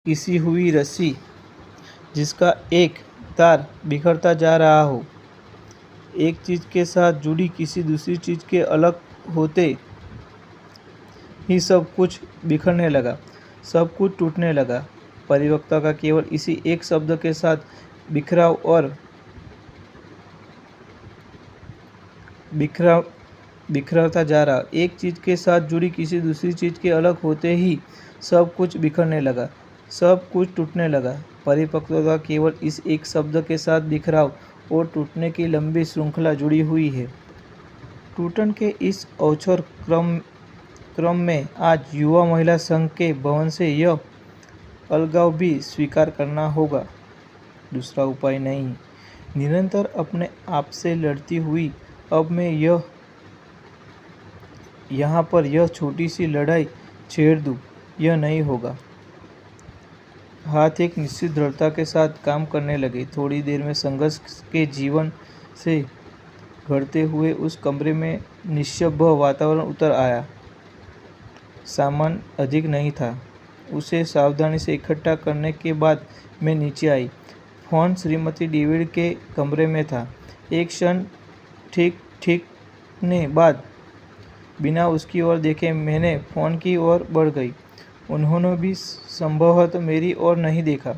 घिसी हुई रस्सी जिसका एक तार बिखरता जा रहा हो। एक चीज़ के साथ जुड़ी किसी दूसरी चीज़ के अलग होते ही सब कुछ बिखरने लगा, सब कुछ टूटने लगा। परिपक्वता का केवल इसी एक शब्द के साथ बिखराव और बिखरता जा रहा। एक चीज़ के साथ जुड़ी किसी दूसरी चीज़ के अलग होते ही सब कुछ बिखरने लगा, सब कुछ टूटने लगा। परिपक्वता केवल इस एक शब्द के साथ बिखराव और टूटने की लंबी श्रृंखला जुड़ी हुई है। टूटन के इस अवक्षर क्रम में आज युवा महिला संघ के भवन से यह अलगाव भी स्वीकार करना होगा। दूसरा उपाय नहीं। निरंतर अपने आप से लड़ती हुई अब मैं यहाँ पर यह छोटी सी लड़ाई छेड़ दूँ, यह नहीं होगा। हाथ एक निश्चित दृढ़ता के साथ काम करने लगे। थोड़ी देर में संघर्ष के जीवन से घड़ते हुए उस कमरे में निश्शब्द वातावरण उतर आया। सामान अधिक नहीं था। उसे सावधानी से इकट्ठा करने के बाद मैं नीचे आई। फोन श्रीमती डेविड के कमरे में था। एक क्षण ठीकने बाद बिना उसकी ओर देखे मैंने फ़ोन की ओर बढ़ गई। उन्होंने भी संभवतः मेरी ओर नहीं देखा।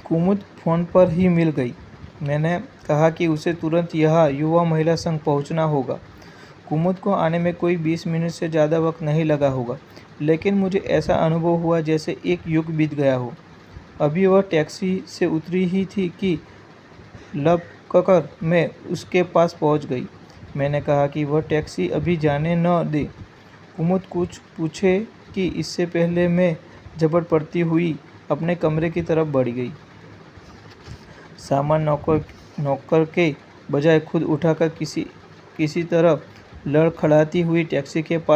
कुमुद फ़ोन पर ही मिल गई। मैंने कहा कि उसे तुरंत यहाँ युवा महिला संघ पहुँचना होगा। कुमुद को आने में कोई 20 मिनट से ज़्यादा वक्त नहीं लगा होगा, लेकिन मुझे ऐसा अनुभव हुआ जैसे एक युग बीत गया हो। अभी वह टैक्सी से उतरी ही थी कि लपककर मैं उसके पास पहुंच गई। मैंने कहा कि वह टैक्सी अभी जाने न दे। कुमुद कुछ पूछे कि इससे पहले मैं झपट पड़ती हुई अपने कमरे की तरफ बढ़ गई। सामान नौकर के बजाय खुद उठाकर किसी तरह लड़खड़ाती हुई टैक्सी के पास